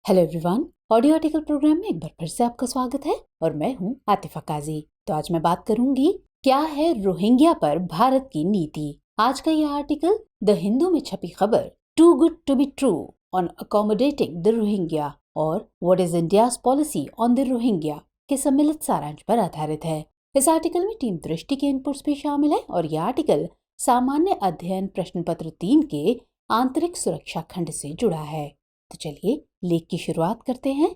Hello everyone, audio article program में एक बार फिर से आपका स्वागत है और मैं हूं आतिफा काजी। तो आज मैं बात करूंगी क्या है रोहिंग्या पर भारत की नीति। आज का यह आर्टिकल द हिंदू में छपी खबर too good to be true on accommodating the Rohingya और what is India's policy on the Rohingya के सम्मिलित सारांश पर आधारित है। इस आर्टिकल में टीम दृष्टि के इनपुट्स भी शामिल है और यह आर्टिकल सामान्य अध्ययन प्रश्न पत्र 3 के आंतरिक सुरक्षा खंड से जुड़ा है। तो चलिए लेख की शुरुआत करते हैं।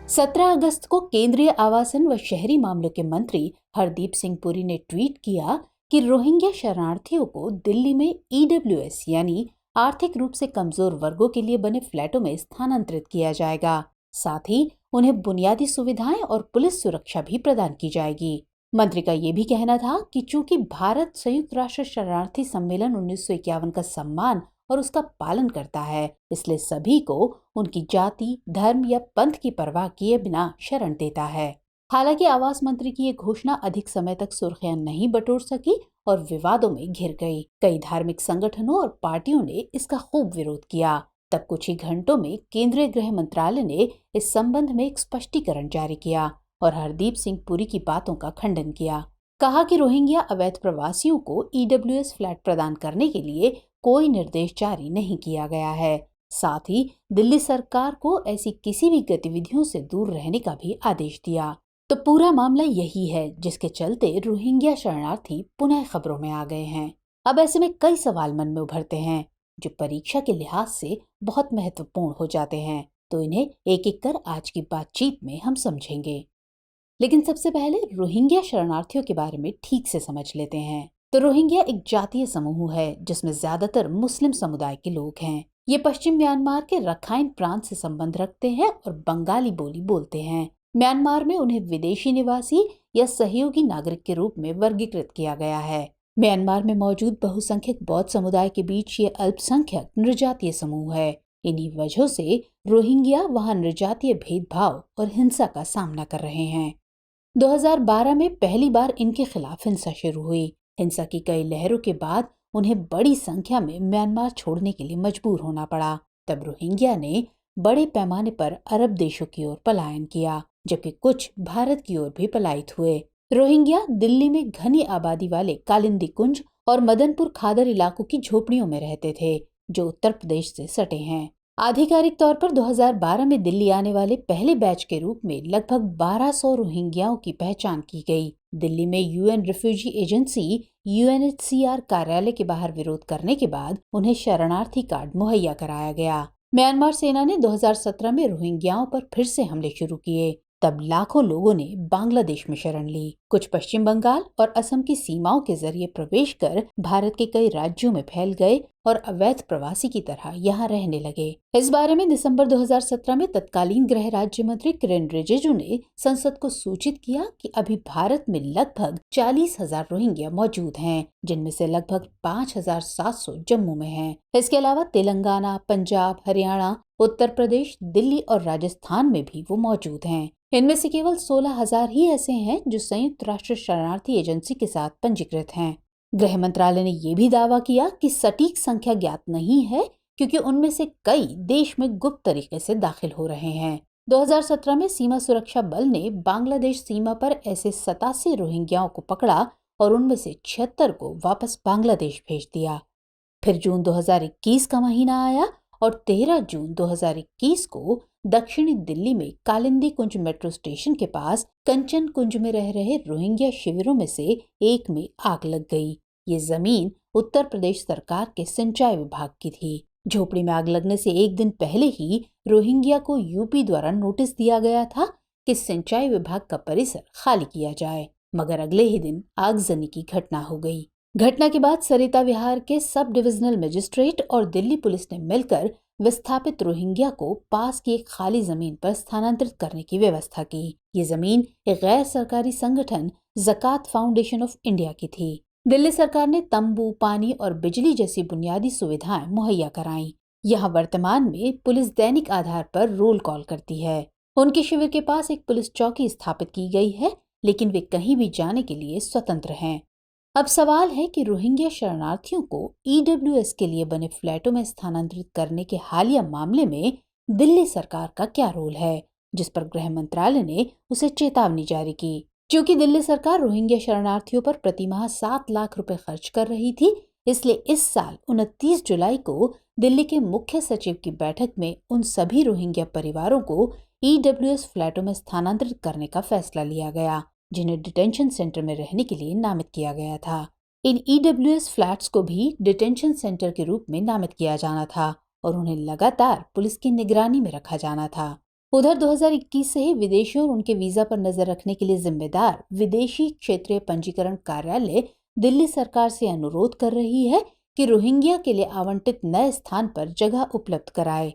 17 अगस्त को केंद्रीय आवासन व शहरी मामलों के मंत्री हरदीप सिंह पुरी ने ट्वीट किया कि रोहिंग्या शरणार्थियों को दिल्ली में ईडब्ल्यूएस यानी आर्थिक रूप से कमजोर वर्गों के लिए बने फ्लैटों में स्थानांतरित किया जाएगा। साथ ही उन्हें बुनियादी सुविधाएं और पुलिस सुरक्षा भी प्रदान की जाएगी। मंत्री का ये भी कहना था कि चूंकि भारत संयुक्त राष्ट्र शरणार्थी सम्मेलन 1951 का सम्मान और उसका पालन करता है, इसलिए सभी को उनकी जाति, धर्म या पंथ की परवाह किए बिना शरण देता है। हालांकि आवास मंत्री की ये घोषणा अधिक समय तक सुर्खियां नहीं बटोर सकी और विवादों में घिर गई। कई धार्मिक संगठनों और पार्टियों ने इसका खूब विरोध किया। तब कुछ ही घंटों में केंद्रीय गृह मंत्रालय ने इस संबंध में एक स्पष्टीकरण जारी किया और हरदीप सिंह पुरी की बातों का खंडन किया। कहा कि रोहिंग्या अवैध प्रवासियों को ईडब्ल्यूएस फ्लैट प्रदान करने के लिए कोई निर्देश जारी नहीं किया गया है। साथ ही दिल्ली सरकार को ऐसी किसी भी गतिविधियों से दूर रहने का भी आदेश दिया। तो पूरा मामला यही है जिसके चलते रोहिंग्या शरणार्थी पुनः खबरों में आ गए हैं। अब ऐसे में कई सवाल मन में उभरते हैं जो परीक्षा के लिहाज से बहुत महत्वपूर्ण हो जाते हैं। तो इन्हें एक एक कर आज की बातचीत में हम समझेंगे। लेकिन सबसे पहले रोहिंग्या शरणार्थियों के बारे में ठीक से समझ लेते हैं। तो रोहिंग्या एक जातीय समूह है जिसमें ज्यादातर मुस्लिम समुदाय के लोग हैं। ये पश्चिम म्यांमार के रखाइन प्रांत से संबंध रखते हैं और बंगाली बोली बोलते हैं। म्यांमार में उन्हें विदेशी निवासी या सहयोगी नागरिक के रूप में वर्गीकृत किया गया है। म्यांमार में मौजूद बहुसंख्यक बौद्ध समुदाय के बीच ये अल्पसंख्यक नृजातीय समूह है। इन्हीं वजहों से रोहिंग्या वहां नृजातीय भेदभाव और हिंसा का सामना कर रहे हैं। 2012 में पहली बार इनके खिलाफ हिंसा शुरू हुई। हिंसा की कई लहरों के बाद उन्हें बड़ी संख्या में म्यांमार छोड़ने के लिए मजबूर होना पड़ा। तब रोहिंग्या ने बड़े पैमाने पर अरब देशों की ओर पलायन किया, जबकि कुछ भारत की ओर भी पलायित हुए। रोहिंग्या दिल्ली में घनी आबादी वाले कालिंदी कुंज और मदनपुर खादर इलाकों की झोपड़ियों में रहते थे, जो उत्तर प्रदेश से सटे हैं। आधिकारिक तौर पर 2012 में दिल्ली आने वाले पहले बैच के रूप में लगभग 1200 रोहिंग्याओं की पहचान की गई। दिल्ली में यूएन रिफ्यूजी एजेंसी यूएनएचसीआर कार्यालय के बाहर विरोध करने के बाद उन्हें शरणार्थी कार्ड मुहैया कराया गया। म्यांमार सेना ने 2017 में रोहिंग्याओं पर फिर से हमले शुरू किए। तब लाखों लोगों ने बांग्लादेश में शरण ली। कुछ पश्चिम बंगाल और असम की सीमाओं के जरिए प्रवेश कर भारत के कई राज्यों में फैल गए और अवैध प्रवासी की तरह यहाँ रहने लगे। इस बारे में दिसंबर 2017 में तत्कालीन गृह राज्य मंत्री किरेन रिजिजू ने संसद को सूचित किया कि अभी भारत में लगभग 40,000 रोहिंग्या मौजूद हैं, जिनमें से लगभग 5,700 जम्मू में हैं। इसके अलावा तेलंगाना, पंजाब, हरियाणा, उत्तर प्रदेश, दिल्ली और राजस्थान में भी वो मौजूद हैं। इनमें से केवल 16,000 ही ऐसे हैं जो संयुक्त राष्ट्र शरणार्थी एजेंसी के साथ पंजीकृत हैं। गृह मंत्रालय ने यह भी दावा किया कि सटीक संख्या ज्ञात नहीं है, क्योंकि उनमें से कई देश में गुप्त तरीके से दाखिल हो रहे हैं। 2017 में सीमा सुरक्षा बल ने बांग्लादेश सीमा पर ऐसे 87 रोहिंग्याओं को पकड़ा और उनमें से 76 को वापस बांग्लादेश भेज दिया। फिर जून 2021 का महीना आया और 13 जून 2021 को दक्षिणी दिल्ली में कालिंदी कुंज मेट्रो स्टेशन के पास कंचन कुंज में रह रहे रोहिंग्या शिविरों में से एक में आग लग गई। ये जमीन उत्तर प्रदेश सरकार के सिंचाई विभाग की थी। झोपड़ी में आग लगने से एक दिन पहले ही रोहिंग्या को यूपी द्वारा नोटिस दिया गया था कि सिंचाई विभाग का परिसर खाली किया जाए, मगर अगले ही दिन आगजनी की घटना हो गई। घटना के बाद सरिता विहार के सब डिविजनल मजिस्ट्रेट और दिल्ली पुलिस ने मिलकर विस्थापित रोहिंग्या को पास की एक खाली जमीन पर स्थानांतरित करने की व्यवस्था की। ये जमीन एक गैर सरकारी संगठन ज़कात फाउंडेशन ऑफ इंडिया की थी। दिल्ली सरकार ने तंबू, पानी और बिजली जैसी बुनियादी सुविधाएं मुहैया कराईं। यहाँ वर्तमान में पुलिस दैनिक आधार पर रोल कॉल करती है। उनके शिविर के पास एक पुलिस चौकी स्थापित की गई है, लेकिन वे कहीं भी जाने के लिए स्वतंत्र हैं। अब सवाल है कि रोहिंग्या शरणार्थियों को ईडब्ल्यूएस के लिए बने फ्लैटों में स्थानांतरित करने के हालिया मामले में दिल्ली सरकार का क्या रोल है, जिस पर गृह मंत्रालय ने उसे चेतावनी जारी की। क्योंकि दिल्ली सरकार रोहिंग्या शरणार्थियों पर प्रतिमाह 7 लाख रुपए खर्च कर रही थी, इसलिए इस साल 29 जुलाई को दिल्ली के मुख्य सचिव की बैठक में उन सभी रोहिंग्या परिवारों को ईडब्ल्यूएस फ्लैटों में स्थानांतरित करने का फैसला लिया गया, जिन्हें डिटेंशन सेंटर में रहने के लिए नामित किया गया था। इन ईडब्ल्यूएस फ्लैट्स को भी डिटेंशन सेंटर के रूप में नामित किया जाना था और उन्हें लगातार पुलिस की निगरानी में रखा जाना था। उधर 2021 से ही विदेशियों और उनके वीजा पर नजर रखने के लिए जिम्मेदार विदेशी क्षेत्रीय पंजीकरण कार्यालय दिल्ली सरकार से अनुरोध कर रही है कि रोहिंग्या के लिए आवंटित नए स्थान पर जगह उपलब्ध कराए।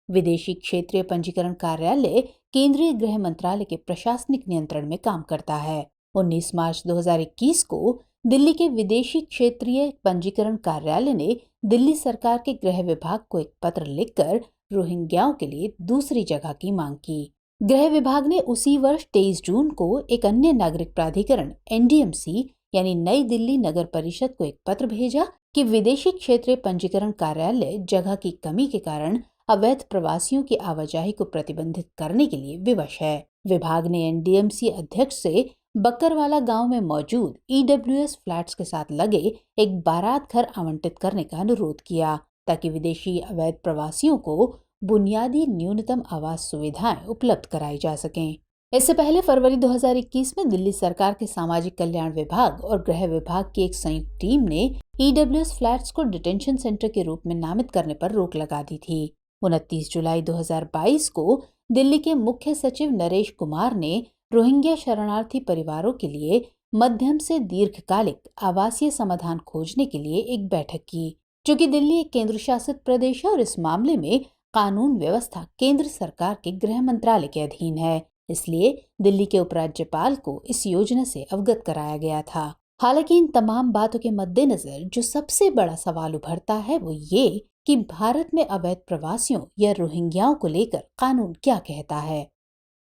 विदेशी क्षेत्रीय पंजीकरण कार्यालय केंद्रीय गृह मंत्रालय के प्रशासनिक नियंत्रण में काम करता है। 19 मार्च 2021 को दिल्ली के विदेशी क्षेत्रीय पंजीकरण कार्यालय ने दिल्ली सरकार के गृह विभाग को एक पत्र लिखकर रोहिंग्याओं के लिए दूसरी जगह की मांग की। गृह विभाग ने उसी वर्ष 23 जून को एक अन्य नागरिक प्राधिकरण एनडीएमसी यानी नई दिल्ली नगर परिषद को एक पत्र भेजा कि विदेशी क्षेत्रीय पंजीकरण कार्यालय जगह की कमी के कारण अवैध प्रवासियों की आवाजाही को प्रतिबंधित करने के लिए विवश है। विभाग ने एनडीएमसी अध्यक्ष से बक्करवाला गांव में मौजूद ईडब्ल्यूएस फ्लैट्स के साथ लगे एक बारात घर आवंटित करने का अनुरोध किया, ताकि विदेशी अवैध प्रवासियों को बुनियादी न्यूनतम आवास सुविधाएं उपलब्ध कराई जा सकें। इससे पहले फरवरी 2021 में दिल्ली सरकार के सामाजिक कल्याण विभाग और गृह विभाग की एक संयुक्त टीम ने ईडब्ल्यूएस फ्लैट्स को डिटेंशन सेंटर के रूप में नामित करने पर रोक लगा दी थी। 29 जुलाई 2022 को दिल्ली के मुख्य सचिव नरेश कुमार ने रोहिंग्या शरणार्थी परिवारों के लिए मध्यम से दीर्घकालिक आवासीय समाधान खोजने के लिए एक बैठक की। चूंकि दिल्ली एक केंद्र शासित प्रदेश है और इस मामले में कानून व्यवस्था केंद्र सरकार के गृह मंत्रालय के अधीन है, इसलिए दिल्ली के उपराज्यपाल को इस योजना से अवगत कराया गया था। हालांकि इन तमाम बातों के मद्देनजर जो सबसे बड़ा सवाल उभरता है वो ये कि भारत में अवैध प्रवासियों या रोहिंग्याओं को लेकर कानून क्या कहता है।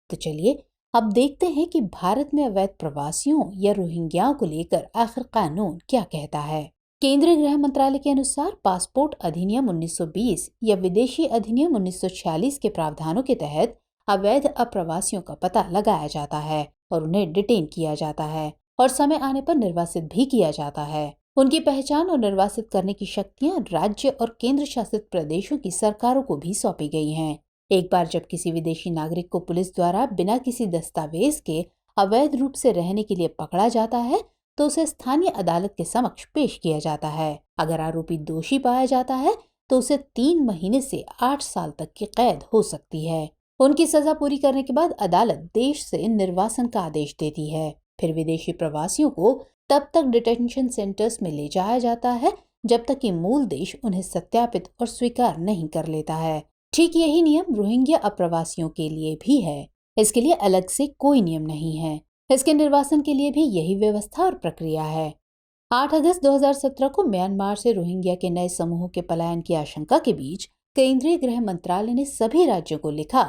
तो चलिए अब देखते हैं कि भारत में अवैध प्रवासियों या रोहिंग्याओं को लेकर आखिर कानून क्या कहता है। केंद्रीय गृह मंत्रालय के अनुसार पासपोर्ट अधिनियम 1920 या विदेशी अधिनियम 1946 के प्रावधानों के तहत अवैध अप्रवासियों का पता लगाया जाता है और उन्हें डिटेन किया जाता है और समय आने पर निर्वासित भी किया जाता है। उनकी पहचान और निर्वासित करने की शक्तियां राज्य और केंद्र शासित प्रदेशों की सरकारों को भी सौंपी गई हैं। एक बार जब किसी विदेशी नागरिक को पुलिस द्वारा बिना किसी दस्तावेज के अवैध रूप से रहने के लिए पकड़ा जाता है तो उसे स्थानीय अदालत के समक्ष पेश किया जाता है। अगर आरोपी दोषी पाया जाता है तो उसे 3 महीने से 8 साल तक की कैद हो सकती है। उनकी सजा पूरी करने के बाद अदालत देश से निर्वासन का आदेश देती है। फिर विदेशी प्रवासियों को तब तक डिटेंशन सेंटर्स में ले जाया जाता है जब तक कि मूल देश उन्हें सत्यापित और स्वीकार नहीं कर लेता है। ठीक यही नियम रोहिंग्या अप्रवासियों के लिए भी है। इसके लिए अलग से कोई नियम नहीं है। इसके निर्वासन के लिए भी यही व्यवस्था और प्रक्रिया है। 8 अगस्त 2017 को म्यांमार से रोहिंग्या के नए समूहों के पलायन की आशंका के बीच केंद्रीय गृह मंत्रालय ने सभी राज्यों को लिखा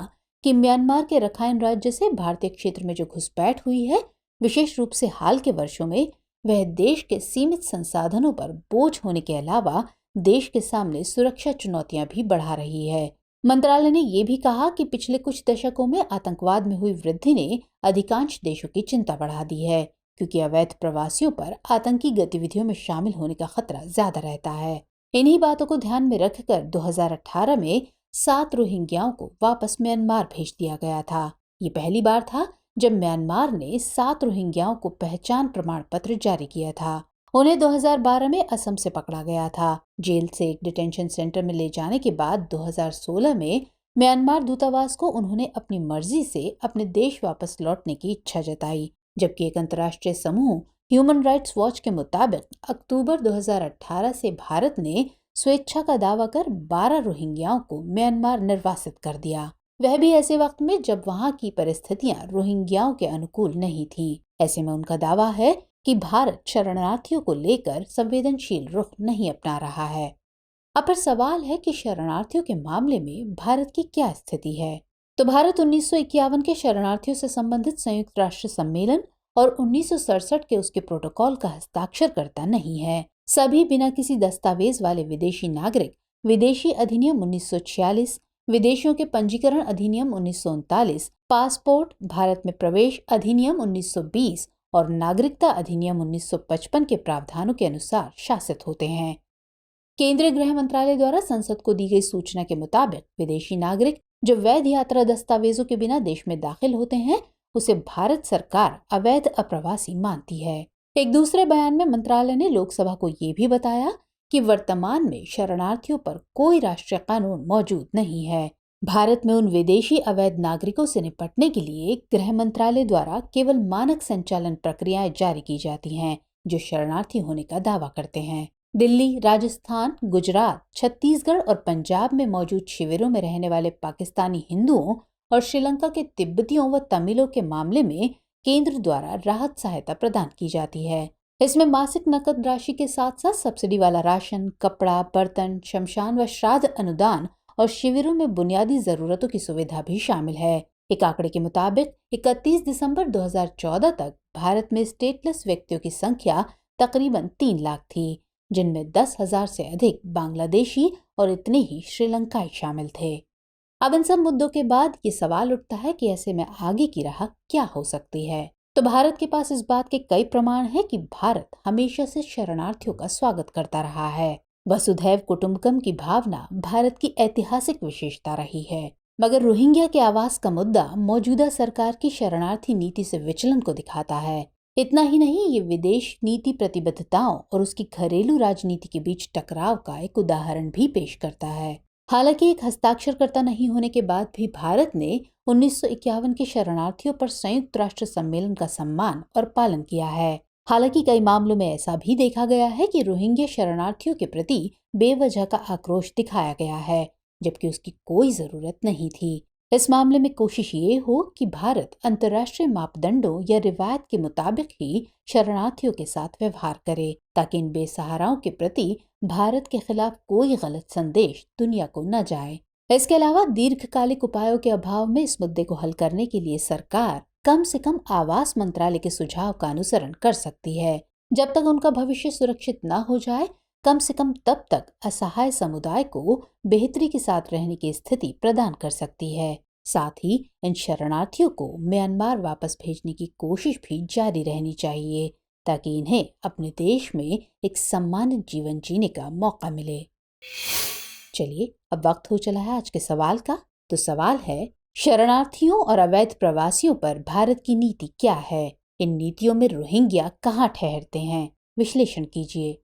कि म्यांमार के रखाइन राज्य से भारतीय क्षेत्र में जो घुसपैठ हुई है, विशेष रूप से हाल के वर्षों में, वह देश के सीमित संसाधनों पर बोझ होने के अलावा देश के सामने सुरक्षा चुनौतियां भी बढ़ा रही है। मंत्रालय ने ये भी कहा कि पिछले कुछ दशकों में आतंकवाद में हुई वृद्धि ने अधिकांश देशों की चिंता बढ़ा दी है, क्योंकि अवैध प्रवासियों पर आतंकी गतिविधियों में शामिल होने का खतरा ज्यादा रहता है। इन्हीं बातों को ध्यान में रखकर 2018 में 7 रोहिंग्याओं को वापस म्यांमार भेज दिया गया था। ये पहली बार था जब म्यांमार ने 7 रोहिंग्याओं को पहचान प्रमाण पत्र जारी किया था। उन्हें 2012 में असम से पकड़ा गया था। जेल से एक डिटेंशन सेंटर में ले जाने के बाद 2016 में म्यांमार दूतावास को उन्होंने अपनी मर्जी से अपने देश वापस लौटने की इच्छा जताई, जबकि एक अंतर्राष्ट्रीय समूह ह्यूमन राइट्स वॉच के मुताबिक अक्टूबर 2018 से भारत ने स्वेच्छा का दावा कर 12 रोहिंग्याओं को म्यांमार निर्वासित कर दिया, वह भी ऐसे वक्त में जब वहां की परिस्थितियां रोहिंग्याओं के अनुकूल नहीं थी। ऐसे में उनका दावा है कि भारत शरणार्थियों को लेकर संवेदनशील रुख नहीं अपना रहा है। अब फिर सवाल है कि शरणार्थियों के मामले में भारत की क्या स्थिति है। तो भारत 1951 के शरणार्थियों से संबंधित संयुक्त राष्ट्र सम्मेलन और 1967 के उसके प्रोटोकॉल का हस्ताक्षर करता नहीं है। सभी बिना किसी दस्तावेज वाले विदेशी नागरिक विदेशी अधिनियम 1946, विदेशियों के पंजीकरण अधिनियम 1939, पासपोर्ट, भारत में प्रवेश अधिनियम 1920 और नागरिकता अधिनियम 1955 के प्रावधानों के अनुसार शासित होते हैं। केंद्रीय गृह मंत्रालय द्वारा संसद को दी गई सूचना के मुताबिक विदेशी नागरिक जो वैध यात्रा दस्तावेजों के बिना देश में दाखिल होते हैं, उसे भारत सरकार अवैध अप्रवासी मानती है। एक दूसरे बयान में मंत्रालय ने लोकसभा को ये भी बताया कि वर्तमान में शरणार्थियों पर कोई राष्ट्रीय कानून मौजूद नहीं है। भारत में उन विदेशी अवैध नागरिकों से निपटने के लिए गृह मंत्रालय द्वारा केवल मानक संचालन प्रक्रियाएं जारी की जाती हैं जो शरणार्थी होने का दावा करते हैं। दिल्ली, राजस्थान, गुजरात, छत्तीसगढ़ और पंजाब में मौजूद शिविरों में रहने वाले पाकिस्तानी हिंदुओं और श्रीलंका के तिब्बतियों व तमिलों के मामले में केंद्र द्वारा राहत सहायता प्रदान की जाती है। इसमें मासिक नकद राशि के साथ साथ सब्सिडी वाला राशन, कपड़ा, बर्तन, शमशान व श्राद्ध अनुदान और शिविरों में बुनियादी जरूरतों की सुविधा भी शामिल है। एक आंकड़े के मुताबिक 31 दिसंबर 2014 तक भारत में स्टेटलेस व्यक्तियों की संख्या तकरीबन 3 लाख थी, जिनमें 10,000 से अधिक बांग्लादेशी और इतने ही श्रीलंकाई शामिल थे। अब इन सब मुद्दों के बाद ये सवाल उठता है कि ऐसे में आगे की राह क्या हो सकती है। तो भारत के पास इस बात के कई प्रमाण हैं कि भारत हमेशा से शरणार्थियों का स्वागत करता रहा है। वसुधैव कुटुंबकम की भावना भारत की ऐतिहासिक विशेषता रही है। मगर रोहिंग्या के आवास का मुद्दा मौजूदा सरकार की शरणार्थी नीति से विचलन को दिखाता है। इतना ही नहीं, ये विदेश नीति प्रतिबद्धताओं और उसकी घरेलू राजनीति के बीच टकराव का एक उदाहरण भी पेश करता है। हालांकि एक हस्ताक्षरकर्ता नहीं होने के बाद भी भारत ने 1951 के शरणार्थियों पर संयुक्त राष्ट्र सम्मेलन का सम्मान और पालन किया है। हालांकि कई मामलों में ऐसा भी देखा गया है कि रोहिंग्या शरणार्थियों के प्रति बेवजह का आक्रोश दिखाया गया है, जबकि उसकी कोई जरूरत नहीं थी। इस मामले में कोशिश ये हो कि भारत अंतर्राष्ट्रीय मापदंडों या रिवायत के मुताबिक ही शरणार्थियों के साथ व्यवहार करे, ताकि इन बेसहाराओं के प्रति भारत के खिलाफ कोई गलत संदेश दुनिया को न जाए। इसके अलावा दीर्घकालिक उपायों के अभाव में इस मुद्दे को हल करने के लिए सरकार कम से कम आवास मंत्रालय के सुझाव का अनुसरण कर सकती है। जब तक उनका भविष्य सुरक्षित न हो जाए, कम से कम तब तक असहाय समुदाय को बेहतरी के साथ रहने की स्थिति प्रदान कर सकती है। साथ ही इन शरणार्थियों को म्यांमार वापस भेजने की कोशिश भी जारी रहनी चाहिए, ताकि इन्हें अपने देश में एक सम्मानित जीवन जीने का मौका मिले। चलिए, अब वक्त हो चला है आज के सवाल का। तो सवाल है, शरणार्थियों और अवैध प्रवासियों पर भारत की नीति क्या है? इन नीतियों में रोहिंग्या कहाँ ठहरते हैं? विश्लेषण कीजिए।